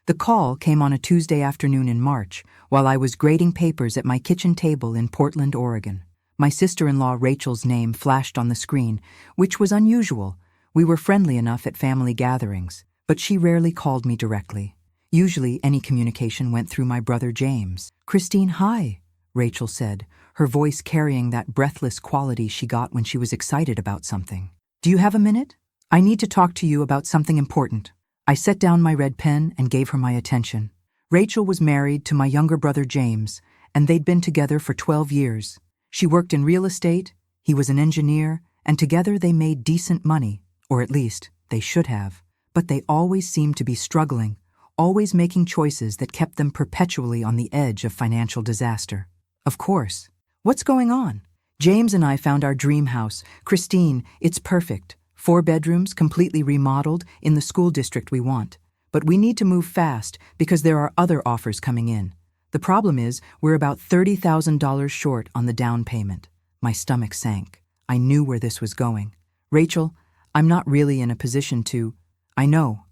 The call came on a Tuesday afternoon in March, while I was grading papers at my kitchen table in Portland, Oregon. My sister-in-law Rachel's name flashed on the screen, which was unusual. We were friendly enough at family gatherings, but she rarely called me directly. Usually any communication went through my brother James. "Christine, hi," Rachel said, her voice carrying that breathless quality she got when she was excited about something. "Do you have a minute? I need to talk to you about something important." I set down my red pen and gave her my attention. Rachel was married to my younger brother James, and they'd been together for 12 years. She worked in real estate, he was an engineer, and together they made decent money, or at least they should have. But they always seemed to be struggling, always making choices that kept them perpetually on the edge of financial disaster. Of course. "What's going on?" "James and I found our dream house. Christine, it's perfect. 4 bedrooms, completely remodeled, in the school district we want. But we need to move fast because there are other offers coming in. The problem is we're about $30,000 short on the down payment." My stomach sank. I knew where this was going. "Rachel, I'm not really in a position to—" I know.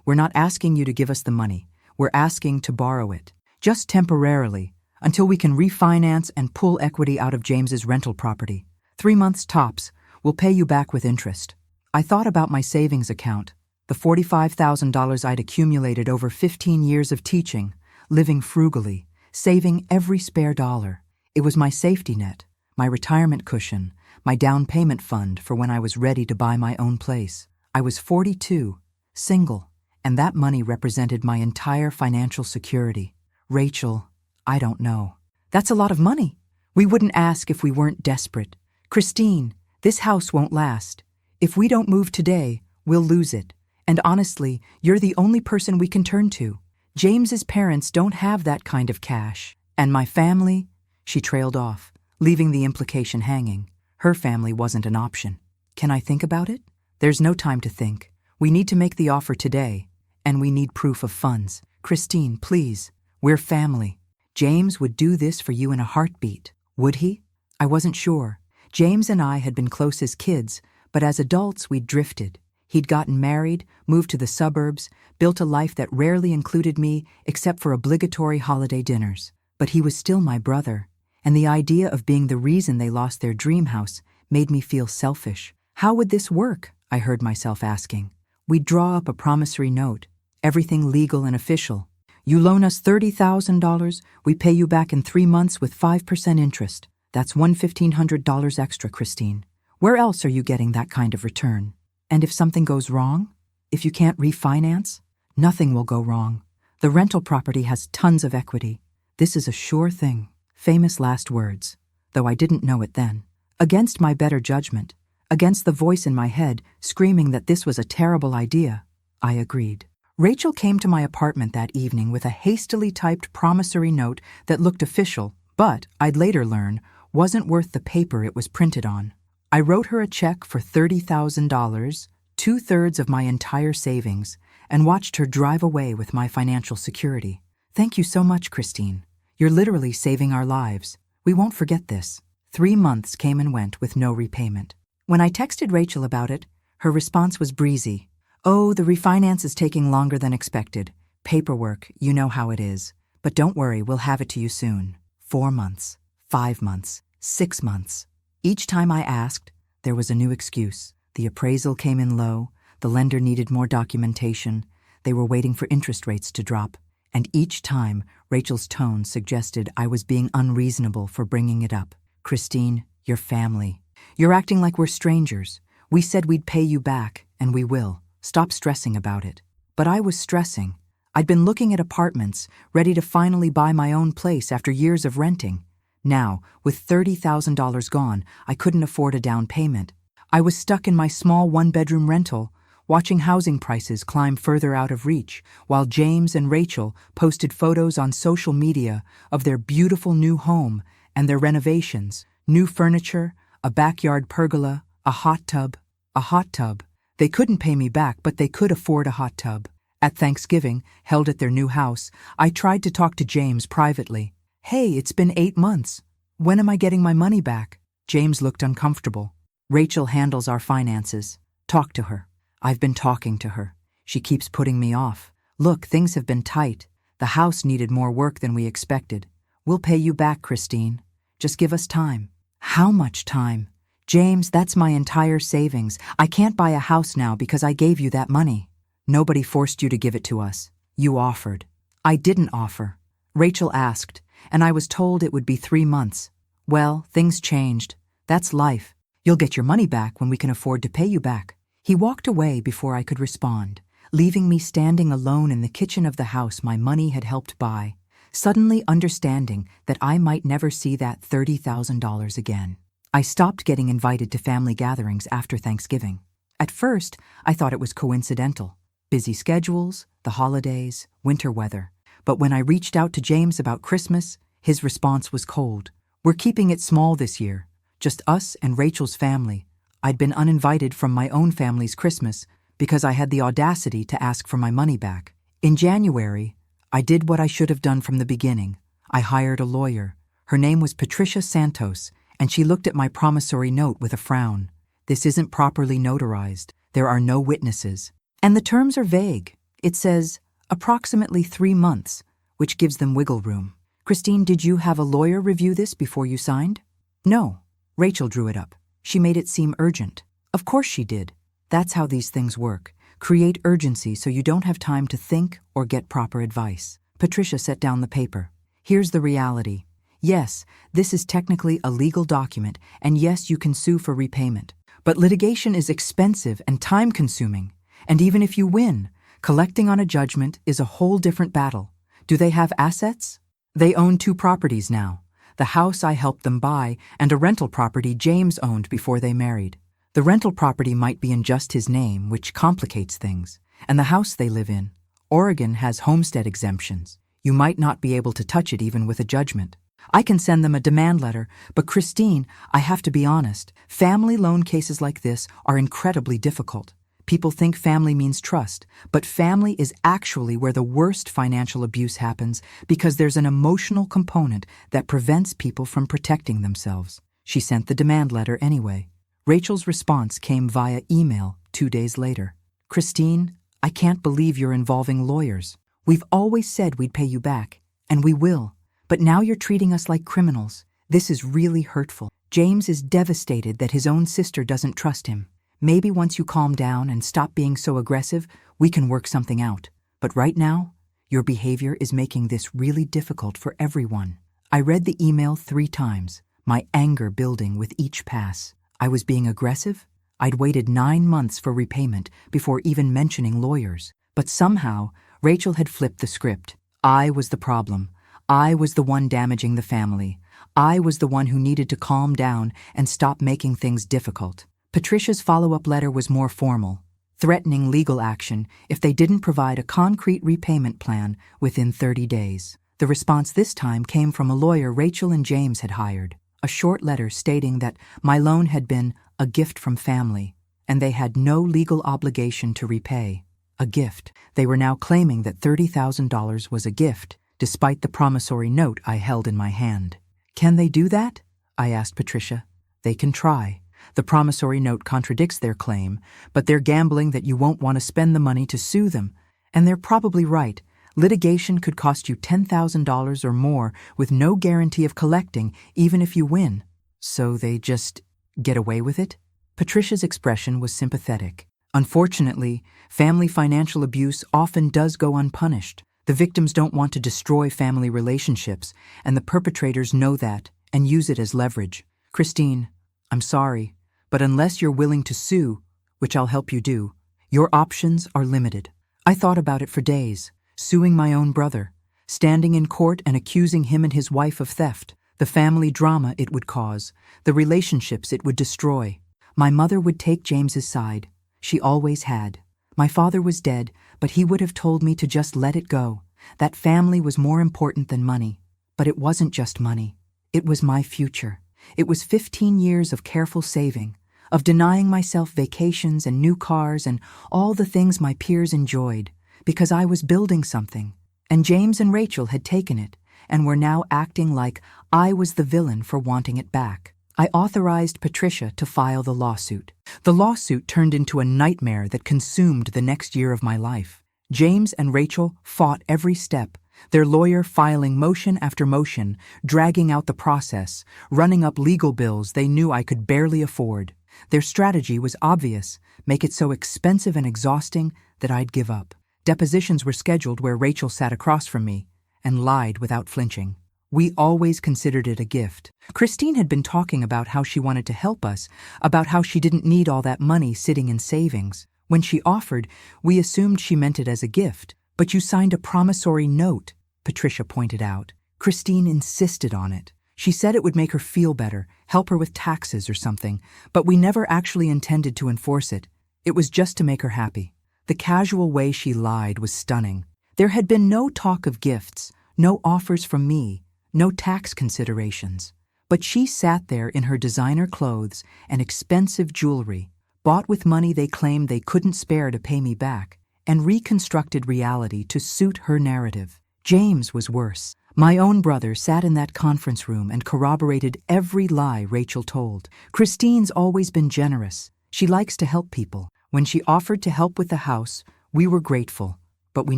We're not asking you to give us the money. We're asking to borrow it. Just temporarily, until we can refinance and pull equity out of James's rental property. 3 months tops. We'll pay you back with interest." I thought about my savings account, the $45,000 I'd accumulated over 15 years of teaching, living frugally, saving every spare dollar. It was my safety net, my retirement cushion, my down payment fund for when I was ready to buy my own place. I was 42, single, and that money represented my entire financial security. "Rachel, I don't know." "That's a lot of money. We wouldn't ask if we weren't desperate. Christine, this house won't last. If we don't move today, we'll lose it. And honestly, you're the only person we can turn to. James's parents don't have that kind of cash. And my family—" She trailed off, leaving the implication hanging. Her family wasn't an option. "Can I think about it?" "There's no time to think. We need to make the offer today, and we need proof of funds. Christine, please. We're family. James would do this for you in a heartbeat. Would he?" I wasn't sure. James and I had been close as kids, but as adults we'd drifted. He'd gotten married, moved to the suburbs, built a life that rarely included me except for obligatory holiday dinners. But he was still my brother, and the idea of being the reason they lost their dream house made me feel selfish. "How would this work?" I heard myself asking. "We'd draw up a promissory note, everything legal and official. You loan us $30,000, we pay you back in 3 months with 5% interest. That's $1,500 extra, Christine. Where else are you getting that kind of return? And if something goes wrong? If you can't refinance? Nothing will go wrong. The rental property has tons of equity. This is a sure thing." Famous last words, though I didn't know it then. Against my better judgment, against the voice in my head screaming that this was a terrible idea, I agreed. Rachel came to my apartment that evening with a hastily typed promissory note that looked official, but, I'd later learn, wasn't worth the paper it was printed on. I wrote her a check for $30,000, 2/3 of my entire savings, and watched her drive away with my financial security. "Thank you so much, Christine. You're literally saving our lives. We won't forget this." 3 months came and went with no repayment. When I texted Rachel about it, her response was breezy. "Oh, the refinance is taking longer than expected. Paperwork, you know how it is. But don't worry, we'll have it to you soon." 4 months, 5 months, 6 months. Each time I asked, there was a new excuse. The appraisal came in low, the lender needed more documentation, they were waiting for interest rates to drop, and each time Rachel's tone suggested I was being unreasonable for bringing it up. "Christine, you're family. You're acting like we're strangers. We said we'd pay you back, and we will. Stop stressing about it." But I was stressing. I'd been looking at apartments, ready to finally buy my own place after years of renting. Now, with $30,000 gone, I couldn't afford a down payment. I was stuck in my small 1-bedroom rental, watching housing prices climb further out of reach, while James and Rachel posted photos on social media of their beautiful new home and their renovations, new furniture, a backyard pergola, a hot tub. They couldn't pay me back, but they could afford a hot tub. At Thanksgiving, held at their new house, I tried to talk to James privately. "Hey, it's been 8 months. When am I getting my money back?" James looked uncomfortable. "Rachel handles our finances. Talk to her." "I've been talking to her. She keeps putting me off. Look, things have been tight. The house needed more work than we expected. We'll pay you back, Christine. Just give us time. How much time? James, that's my entire savings. I can't buy a house now because I gave you that money. Nobody forced you to give it to us. You offered. I didn't offer. Rachel asked, and I was told it would be 3 months. Well, things changed. That's life. You'll get your money back when we can afford to pay you back. He walked away before I could respond, leaving me standing alone in the kitchen of the house my money had helped buy, suddenly understanding that I might never see that $30,000 again. I stopped getting invited to family gatherings after Thanksgiving. At first, I thought it was coincidental. Busy schedules, the holidays, winter weather. But when I reached out to James about Christmas, his response was cold. We're keeping it small this year, just us and Rachel's family. I'd been uninvited from my own family's Christmas because I had the audacity to ask for my money back. In January, I did what I should have done from the beginning. I hired a lawyer. Her name was Patricia Santos, and she looked at my promissory note with a frown. This isn't properly notarized. There are no witnesses. And the terms are vague. It says, approximately 3 months, which gives them wiggle room. Christine, did you have a lawyer review this before you signed? No. Rachel drew it up. She made it seem urgent. Of course she did. That's how these things work. Create urgency so you don't have time to think or get proper advice. Patricia set down the paper. Here's the reality. Yes, this is technically a legal document, and yes, you can sue for repayment. But litigation is expensive and time-consuming. And even if you win, collecting on a judgment is a whole different battle. Do they have assets? They own 2 properties now. The house I helped them buy and a rental property James owned before they married. The rental property might be in just his name, which complicates things. And the house they live in. Oregon has homestead exemptions. You might not be able to touch it even with a judgment. I can send them a demand letter, but Christine, I have to be honest, family loan cases like this are incredibly difficult. People think family means trust, but family is actually where the worst financial abuse happens because there's an emotional component that prevents people from protecting themselves. She sent the demand letter anyway. Rachel's response came via email 2 days later. Christine, I can't believe you're involving lawyers. We've always said we'd pay you back, and we will. But now you're treating us like criminals. This is really hurtful. James is devastated that his own sister doesn't trust him. Maybe once you calm down and stop being so aggressive, we can work something out. But right now, your behavior is making this really difficult for everyone. I read the email 3 times, my anger building with each pass. I was being aggressive? I'd waited 9 months for repayment before even mentioning lawyers. But somehow, Rachel had flipped the script. I was the problem. I was the one damaging the family. I was the one who needed to calm down and stop making things difficult. Patricia's follow-up letter was more formal, threatening legal action if they didn't provide a concrete repayment plan within 30 days. The response this time came from a lawyer Rachel and James had hired, a short letter stating that my loan had been a gift from family, and they had no legal obligation to repay. A gift. They were now claiming that $30,000 was a gift, despite the promissory note I held in my hand. Can they do that? I asked Patricia. They can try. The promissory note contradicts their claim, but they're gambling that you won't want to spend the money to sue them. And they're probably right. Litigation could cost you $10,000 or more with no guarantee of collecting, even if you win. So they just get away with it? Patricia's expression was sympathetic. Unfortunately, family financial abuse often does go unpunished. The victims don't want to destroy family relationships, and the perpetrators know that and use it as leverage. Christine, I'm sorry, but unless you're willing to sue, which I'll help you do, your options are limited. I thought about it for days, suing my own brother, standing in court and accusing him and his wife of theft, the family drama it would cause, the relationships it would destroy. My mother would take James's side. She always had. My father was dead, but he would have told me to just let it go. That family was more important than money. But it wasn't just money. It was my future. It was 15 years of careful saving, of denying myself vacations and new cars and all the things my peers enjoyed, because I was building something. And James and Rachel had taken it, and were now acting like I was the villain for wanting it back. I authorized Patricia to file the lawsuit. The lawsuit turned into a nightmare that consumed the next year of my life. James and Rachel fought every step, their lawyer filing motion after motion, dragging out the process, running up legal bills they knew I could barely afford. Their strategy was obvious: make it so expensive and exhausting that I'd give up. Depositions were scheduled where Rachel sat across from me and lied without flinching. We always considered it a gift. Christine had been talking about how she wanted to help us, about how she didn't need all that money sitting in savings. When she offered, we assumed she meant it as a gift. But you signed a promissory note, Patricia pointed out. Christine insisted on it. She said it would make her feel better, help her with taxes or something, but we never actually intended to enforce it. It was just to make her happy. The casual way she lied was stunning. There had been no talk of gifts, no offers from me, no tax considerations. But she sat there in her designer clothes and expensive jewelry, bought with money they claimed they couldn't spare to pay me back, and reconstructed reality to suit her narrative. James was worse. My own brother sat in that conference room and corroborated every lie Rachel told. Christine's always been generous. She likes to help people. When she offered to help with the house, we were grateful, but we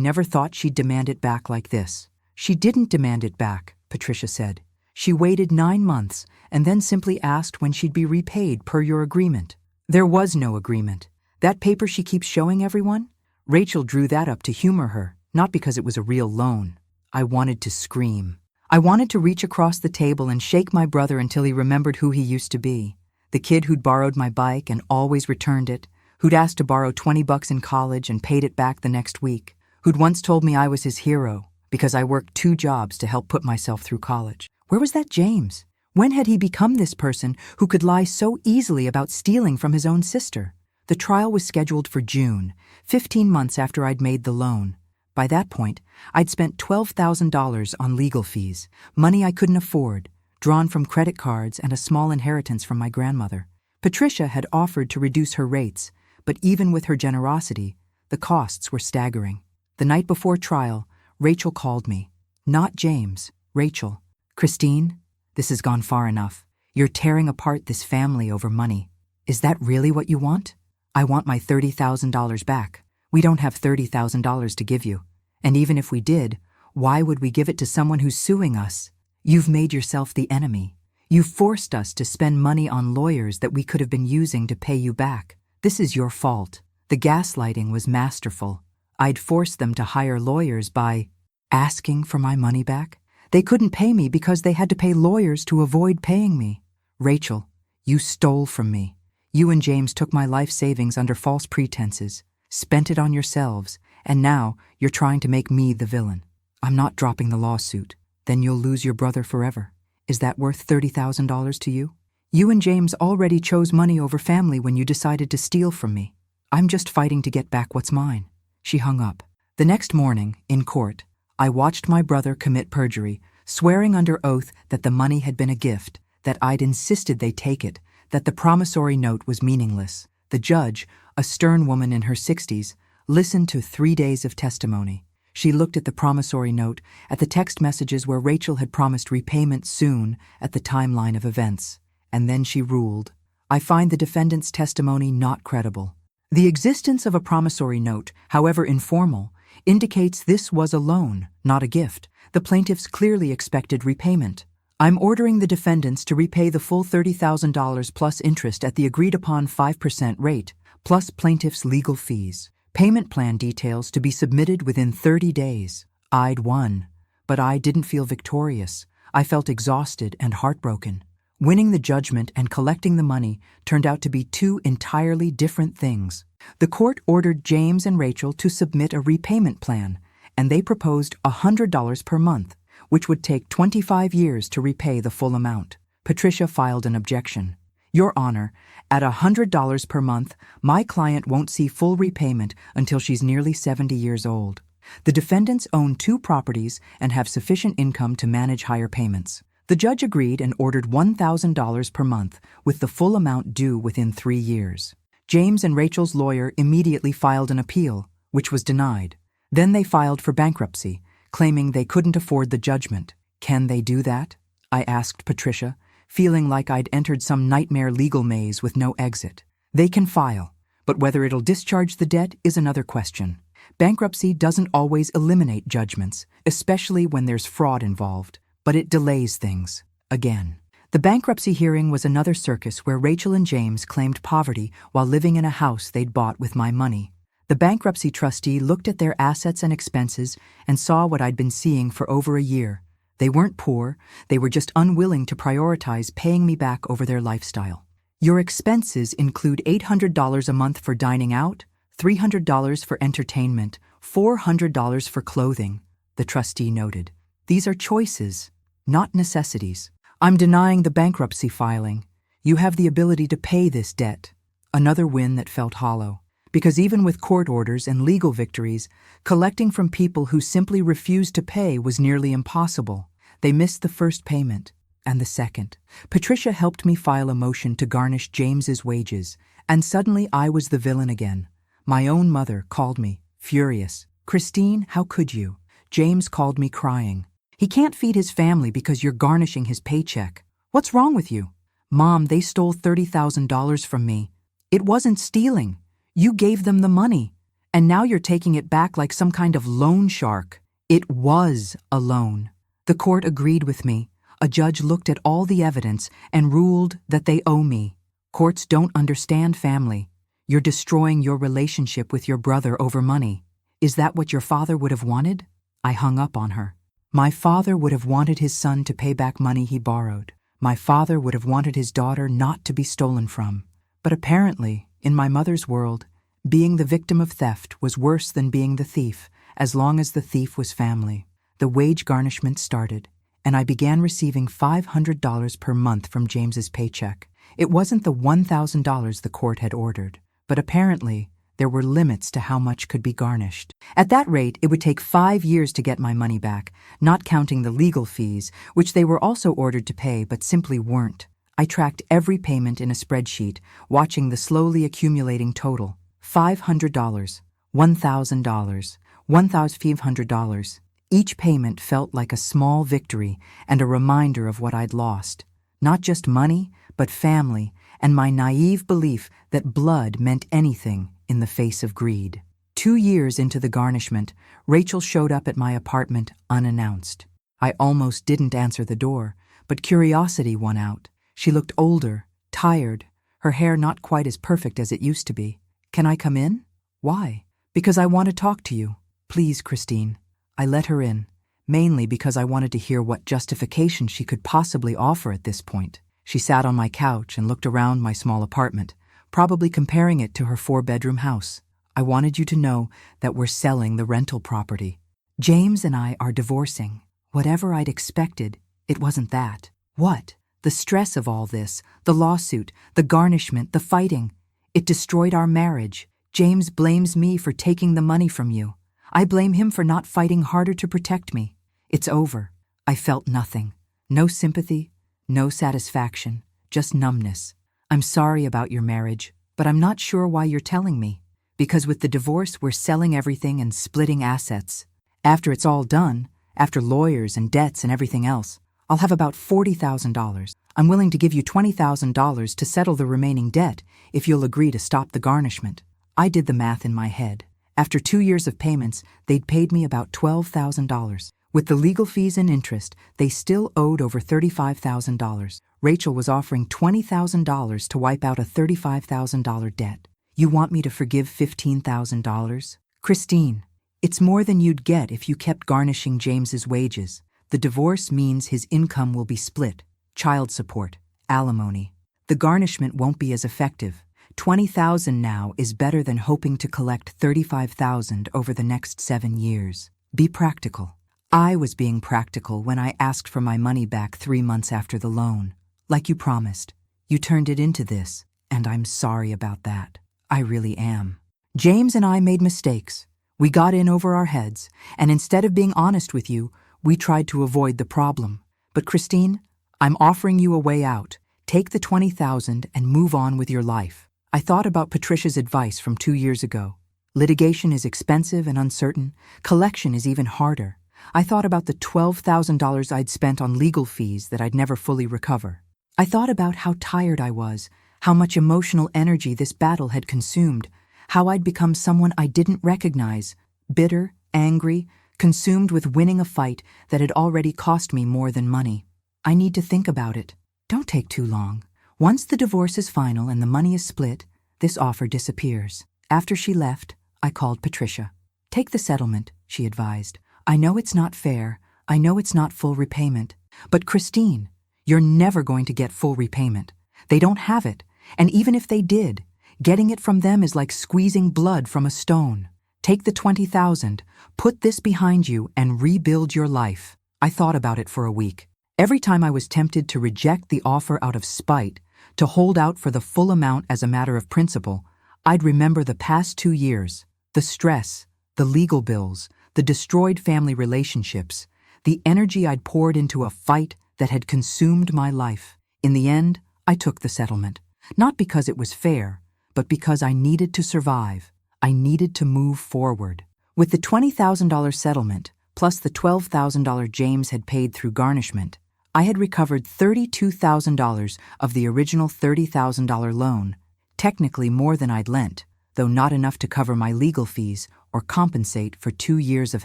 never thought she'd demand it back like this. She didn't demand it back, Patricia said. She waited 9 months and then simply asked when she'd be repaid per your agreement. There was no agreement. That paper she keeps showing everyone? Rachel drew that up to humor her, not because it was a real loan. I wanted to scream. I wanted to reach across the table and shake my brother until he remembered who he used to be. The kid who'd borrowed my bike and always returned it, who'd asked to borrow $20 in college and paid it back the next week, who'd once told me I was his hero because I worked 2 jobs to help put myself through college. Where was that James? When had he become this person who could lie so easily about stealing from his own sister? The trial was scheduled for June, 15 months after I'd made the loan. By that point, I'd spent $12,000 on legal fees, money I couldn't afford, drawn from credit cards and a small inheritance from my grandmother. Patricia had offered to reduce her rates, but even with her generosity, the costs were staggering. The night before trial, Rachel called me. Not James, Rachel. Christine, this has gone far enough. You're tearing apart this family over money. Is that really what you want? I want my $30,000 back. We don't have $30,000 to give you. And even if we did, why would we give it to someone who's suing us? You've made yourself the enemy. You forced us to spend money on lawyers that we could have been using to pay you back. This is your fault. The gaslighting was masterful. I'd forced them to hire lawyers by asking for my money back. They couldn't pay me because they had to pay lawyers to avoid paying me. Rachel, you stole from me. You and James took my life savings under false pretenses, spent it on yourselves, and now you're trying to make me the villain. I'm not dropping the lawsuit. Then you'll lose your brother forever. Is that worth $30,000 to you? You and James already chose money over family when you decided to steal from me. I'm just fighting to get back what's mine. She hung up. The next morning, in court, I watched my brother commit perjury, swearing under oath that the money had been a gift, that I'd insisted they take it, that the promissory note was meaningless. The judge, a stern woman in her 60s, listened to 3 days of testimony. She looked at the promissory note, at the text messages where Rachel had promised repayment soon, at the timeline of events. And then she ruled. I find the defendant's testimony not credible. The existence of a promissory note, however informal, indicates this was a loan, not a gift. The plaintiffs clearly expected repayment. I'm ordering the defendants to repay the full $30,000 plus interest at the agreed-upon 5% rate, plus plaintiffs' legal fees. Payment plan details to be submitted within 30 days. I'd won, but I didn't feel victorious. I felt exhausted and heartbroken. Winning the judgment and collecting the money turned out to be 2 entirely different things. The court ordered James and Rachel to submit a repayment plan, and they proposed $100 per month, which would take 25 years to repay the full amount. Patricia filed an objection. Your Honor, at $100 per month, my client won't see full repayment until she's nearly 70 years old. The defendants own 2 properties and have sufficient income to manage higher payments. The judge agreed and ordered $1,000 per month, with the full amount due within 3 years. James and Rachel's lawyer immediately filed an appeal, which was denied. Then they filed for bankruptcy, claiming they couldn't afford the judgment. Can they do that? I asked Patricia, feeling like I'd entered some nightmare legal maze with no exit. They can file, but whether it'll discharge the debt is another question. Bankruptcy doesn't always eliminate judgments, especially when there's fraud involved, but it delays things. Again. The bankruptcy hearing was another circus where Rachel and James claimed poverty while living in a house they'd bought with my money. The bankruptcy trustee looked at their assets and expenses and saw what I'd been seeing for over a year. They weren't poor, they were just unwilling to prioritize paying me back over their lifestyle. Your expenses include $800 a month for dining out, $300 for entertainment, $400 for clothing, the trustee noted. These are choices, not necessities. I'm denying the bankruptcy filing. You have the ability to pay this debt. Another win that felt hollow. Because even with court orders and legal victories, collecting from people who simply refused to pay was nearly impossible. They missed the first payment, and the second. Patricia helped me file a motion to garnish James's wages, and suddenly I was the villain again. My own mother called me, furious. "Christine, how could you?" James called me crying. "He can't feed his family because you're garnishing his paycheck. What's wrong with you?" "Mom, they stole $30,000 from me." "It wasn't stealing. You gave them the money, and now you're taking it back like some kind of loan shark." "It was a loan." The court agreed with me. A judge looked at all the evidence and ruled that they owe me. Courts don't understand family. You're destroying your relationship with your brother over money. Is that what your father would have wanted? I hung up on her. My father would have wanted his son to pay back money he borrowed. My father would have wanted his daughter not to be stolen from. But apparently, in my mother's world, being the victim of theft was worse than being the thief, as long as the thief was family. The wage garnishment started, and I began receiving $500 per month from James's paycheck. It wasn't the $1,000 the court had ordered, but apparently there were limits to how much could be garnished. At that rate, it would take 5 years to get my money back, not counting the legal fees, which they were also ordered to pay but simply weren't. I tracked every payment in a spreadsheet, watching the slowly accumulating total. $500, $1,000, $1,500. Each payment felt like a small victory and a reminder of what I'd lost. Not just money, but family, and my naive belief that blood meant anything in the face of greed. 2 years into the garnishment, Rachel showed up at my apartment unannounced. I almost didn't answer the door, but curiosity won out. She looked older, tired, her hair not quite as perfect as it used to be. "Can I come in?" "Why?" "Because I want to talk to you. Please, Christine." I let her in, mainly because I wanted to hear what justification she could possibly offer at this point. She sat on my couch and looked around my small apartment, probably comparing it to her 4-bedroom house. "I wanted you to know that we're selling the rental property. James and I are divorcing." Whatever I'd expected, it wasn't that. What? The stress of all this, the lawsuit, the garnishment, the fighting. It destroyed our marriage. James blames me for taking the money from you. I blame him for not fighting harder to protect me. It's over. I felt nothing. No sympathy, no satisfaction, just numbness. "I'm sorry about your marriage, but I'm not sure why you're telling me. Because with the divorce, we're selling everything and splitting assets. After it's all done, after lawyers and debts and everything else, I'll have about $40,000. I'm willing to give you $20,000 to settle the remaining debt if you'll agree to stop the garnishment." I did the math in my head. After 2 years of payments, they'd paid me about $12,000. With the legal fees and interest, they still owed over $35,000. Rachel was offering $20,000 to wipe out a $35,000 debt. "You want me to forgive $15,000? Christine, it's more than you'd get if you kept garnishing James's wages. The divorce means his income will be split. Child support, alimony. The garnishment won't be as effective. $20,000 now is better than hoping to collect $35,000 over the next 7 years. Be practical." I was being practical when I asked for my money back 3 months after the loan. "Like you promised. You turned it into this, and I'm sorry about that. I really am. James and I made mistakes. We got in over our heads, and instead of being honest with you, we tried to avoid the problem. But Christine, I'm offering you a way out. Take the $20,000 and move on with your life." I thought about Patricia's advice from 2 years ago. Litigation is expensive and uncertain. Collection is even harder. I thought about the $12,000 I'd spent on legal fees that I'd never fully recover. I thought about how tired I was, how much emotional energy this battle had consumed, how I'd become someone I didn't recognize, bitter, angry, consumed with winning a fight that had already cost me more than money. I need to think about it. Don't take too long. Once the divorce is final and the money is split, this offer disappears. After she left, I called Patricia. Take the settlement, she advised. I know it's not fair. I know it's not full repayment. But Christine, you're never going to get full repayment. They don't have it. And even if they did, getting it from them is like squeezing blood from a stone. Take the $20,000, put this behind you, and rebuild your life. I thought about it for a week. Every time I was tempted to reject the offer out of spite, to hold out for the full amount as a matter of principle, I'd remember the past 2 years, the stress, the legal bills, the destroyed family relationships, the energy I'd poured into a fight that had consumed my life. In the end, I took the settlement. Not because it was fair, but because I needed to survive. I needed to move forward. With the $20,000 settlement, plus the $12,000 James had paid through garnishment, I had recovered $32,000 of the original $30,000 loan, technically more than I'd lent, though not enough to cover my legal fees or compensate for 2 years of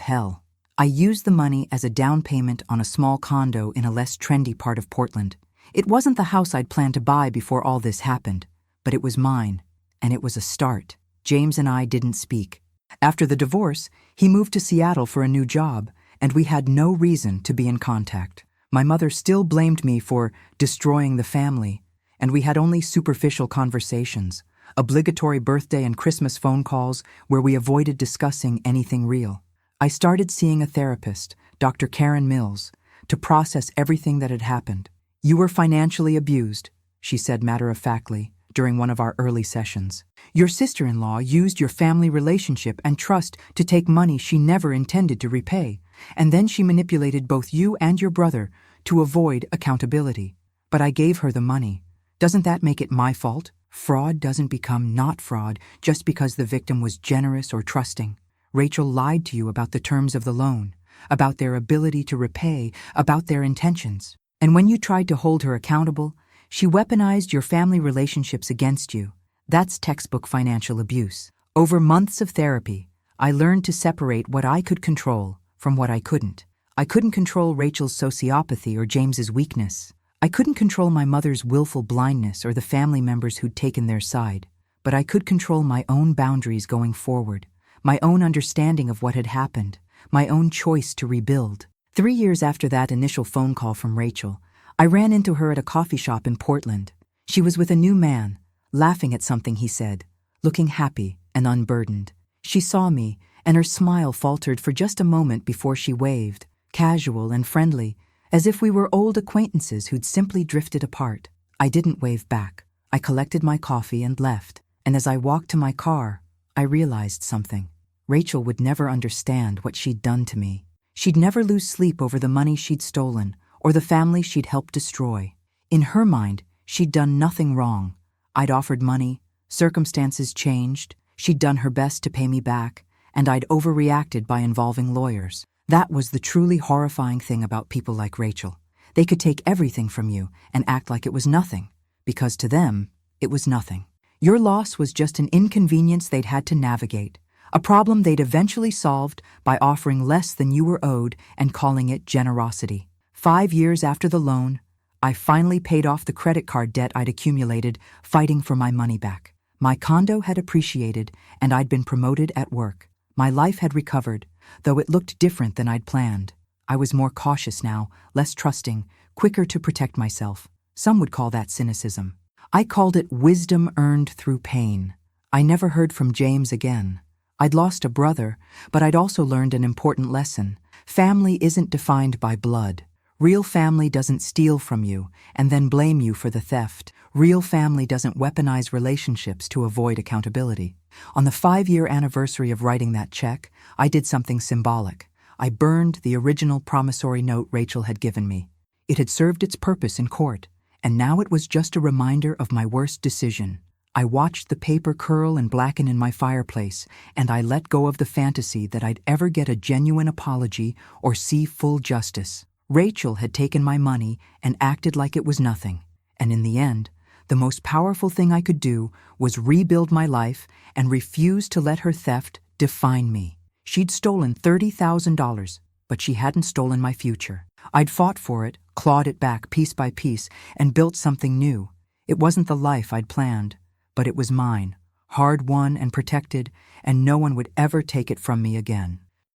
hell. I used the money as a down payment on a small condo in a less trendy part of Portland. It wasn't the house I'd planned to buy before all this happened, but it was mine, and it was a start. James and I didn't speak. After the divorce, he moved to Seattle for a new job, and we had no reason to be in contact. My mother still blamed me for destroying the family, and we had only superficial conversations, obligatory birthday and Christmas phone calls where we avoided discussing anything real. I started seeing a therapist, Dr. Karen Mills, to process everything that had happened. You were financially abused, she said matter-of-factly during one of our early sessions. Your sister-in-law used your family relationship and trust to take money she never intended to repay, and then she manipulated both you and your brother to avoid accountability. But I gave her the money. Doesn't that make it my fault? Fraud doesn't become not fraud just because the victim was generous or trusting. Rachel lied to you about the terms of the loan, about their ability to repay, about their intentions. And when you tried to hold her accountable, she weaponized your family relationships against you. That's textbook financial abuse. Over months of therapy, I learned to separate what I could control from what I couldn't. I couldn't control Rachel's sociopathy or James's weakness. I couldn't control my mother's willful blindness or the family members who'd taken their side. But I could control my own boundaries going forward, my own understanding of what had happened, my own choice to rebuild. 3 years after that initial phone call from Rachel, I ran into her at a coffee shop in Portland. She was with a new man, laughing at something he said, looking happy and unburdened. She saw me, and her smile faltered for just a moment before she waved, casual and friendly, as if we were old acquaintances who'd simply drifted apart. I didn't wave back. I collected my coffee and left, and as I walked to my car, I realized something. Rachel would never understand what she'd done to me. She'd never lose sleep over the money she'd stolen, or the family she'd helped destroy. In her mind, she'd done nothing wrong. I'd offered money, circumstances changed, she'd done her best to pay me back, and I'd overreacted by involving lawyers. That was the truly horrifying thing about people like Rachel. They could take everything from you and act like it was nothing, because to them, it was nothing. Your loss was just an inconvenience they'd had to navigate, a problem they'd eventually solved by offering less than you were owed and calling it generosity. 5 years after the loan, I finally paid off the credit card debt I'd accumulated fighting for my money back. My condo had appreciated, and I'd been promoted at work. My life had recovered, though it looked different than I'd planned. I was more cautious now, less trusting, quicker to protect myself. Some would call that cynicism. I called it wisdom earned through pain. I never heard from James again. I'd lost a brother, but I'd also learned an important lesson. Family isn't defined by blood. Real family doesn't steal from you and then blame you for the theft. Real family doesn't weaponize relationships to avoid accountability. On the 5-year anniversary of writing that check, I did something symbolic. I burned the original promissory note Rachel had given me. It had served its purpose in court, and now it was just a reminder of my worst decision. I watched the paper curl and blacken in my fireplace, and I let go of the fantasy that I'd ever get a genuine apology or see full justice. Rachel had taken my money and acted like it was nothing, and in the end, the most powerful thing I could do was rebuild my life and refuse to let her theft define me. She'd stolen $30,000, but she hadn't stolen my future. I'd fought for it, clawed it back piece by piece, and built something new. It wasn't the life I'd planned, but it was mine, hard-won and protected, and no one would ever take it from me again.